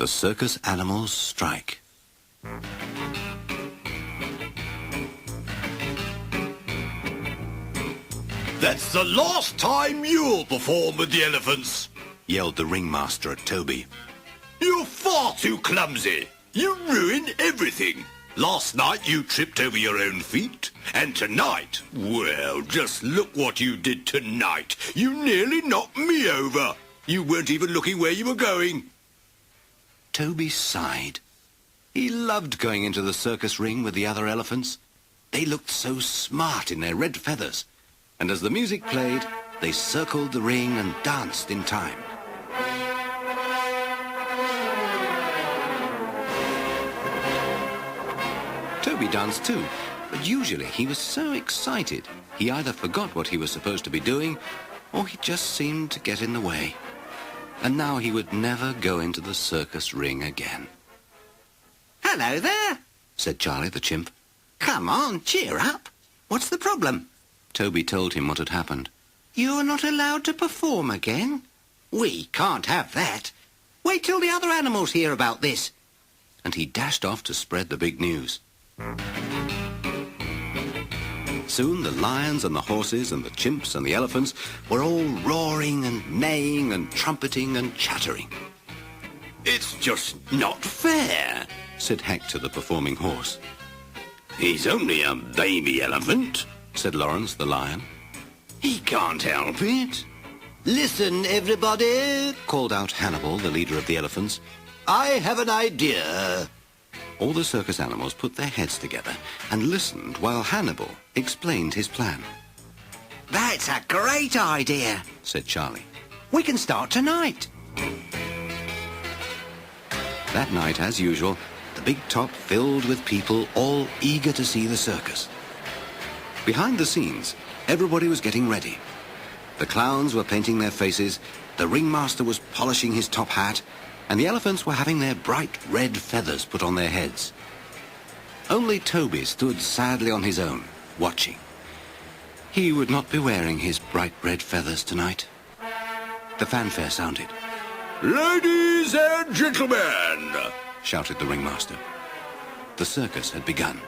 The circus animals strike. That's the last time you'll perform with the elephants, Yelled the ringmaster at Toby. You're far too clumsy. You ruin everything. Last night you tripped over your own feet, and tonight, well, just look what you did tonight. You nearly knocked me over. You weren't even looking where you were going. Toby sighed. He loved going into the circus ring with the other elephants. They looked so smart in their red feathers, and as the music played, they circled the ring and danced in time. Toby danced too, but usually he was so excited he either forgot what he was supposed to be doing or he just seemed to get in the way. And now he would never go into the circus ring again. Hello there, Said Charlie the chimp. come on, cheer up. What's the problem? Toby told him what had happened. You're not allowed to perform again. We can't have that. Wait till the other animals hear about this. And he dashed off to spread the big news. Soon the lions and the horses and the chimps and the elephants were all roaring and neighing and trumpeting and chattering. It's just not fair, Said Hector the performing horse. He's only a baby elephant. Said Lawrence the lion. He can't help it. Listen, everybody. Called out Hannibal, the leader of the elephants. I have an idea. All the circus animals put their heads together and listened while Hannibal explained his plan. That's a great idea. Said Charlie. We can start tonight. That night, as usual, the big top filled with people all eager to see the circus. Behind the scenes, everybody was getting ready. The clowns were painting their faces, the ringmaster was polishing his top hat, and the elephants were having their bright red feathers put on their heads. Only Toby stood sadly on his own, watching. He would not be wearing his bright red feathers tonight. The fanfare sounded. Ladies and gentlemen, Shouted the ringmaster. The circus had begun.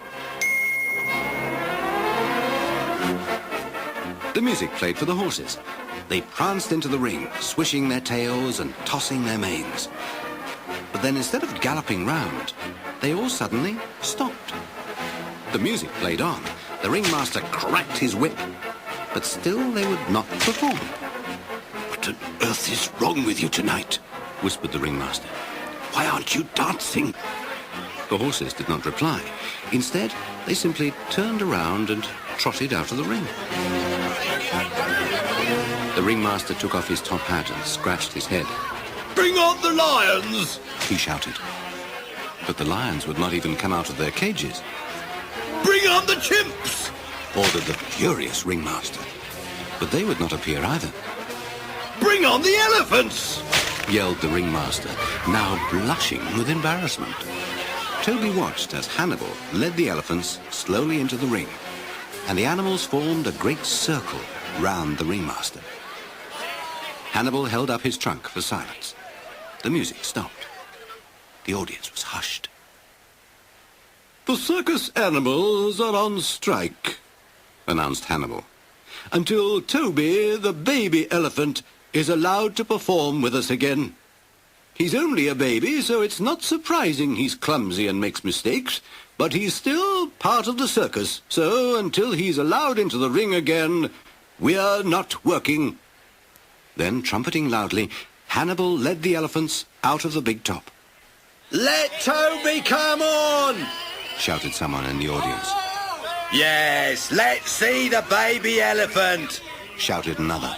The music played for the horses. They pranced into the ring, swishing their tails and tossing their manes. But then instead of galloping round, they all suddenly stopped. The music played on. The ringmaster cracked his whip, but still they would not perform. what on earth is wrong with you tonight? Whispered the ringmaster. Why aren't you dancing? The horses did not reply. Instead, they simply turned around and trotted out of the ring. The ringmaster took off his top hat and scratched his head. Bring on the lions! He shouted. But the lions would not even come out of their cages, Bring on the chimps! ordered the furious ringmaster. But they would not appear either, Bring on the elephants! yelled the ringmaster, now blushing with embarrassment. Toby watched as Hannibal led the elephants slowly into the ring, and the animals formed a great circle round the ringmaster. Hannibal held up his trunk for silence. The music stopped. The audience was hushed. The circus animals are on strike, Announced Hannibal. until Toby, the baby elephant, is allowed to perform with us again. He's only a baby, so it's not surprising he's clumsy and makes mistakes, but he's still part of the circus, so until he's allowed into the ring again, we're not working. Then, trumpeting loudly, Hannibal led the elephants out of the big top. Let Toby come on! Shouted someone in the audience. Yes, let's see the baby elephant! Shouted another.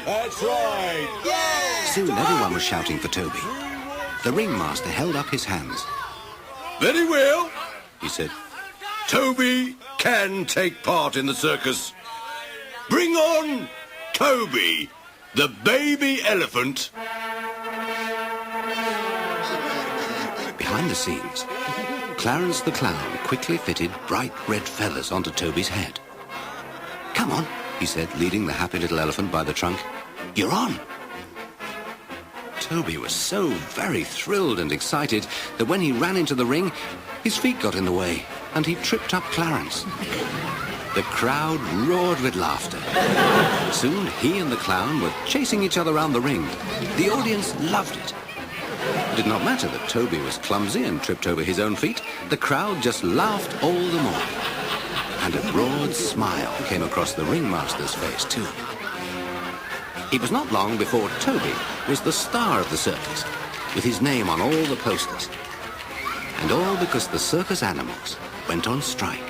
That's right! Soon everyone was shouting for Toby. The ringmaster held up his hands. Very well, He said, Toby can take part in the circus. Bring on Toby, the baby elephant. behind the scenes, Clarence the clown quickly fitted bright red feathers onto Toby's head. Come on, he said, leading the happy little elephant by the trunk. You're on. Toby was so very thrilled and excited that when he ran into the ring, his feet got in the way and he tripped up Clarence. The crowd roared with laughter. Soon he and the clown were chasing each other around the ring. The audience loved it. It did not matter that Toby was clumsy and tripped over his own feet. The crowd just laughed all the more. And a broad smile came across the ringmaster's face, too. It was not long before Toby was the star of the circus, with his name on all the posters. And all because the circus animals went on strike.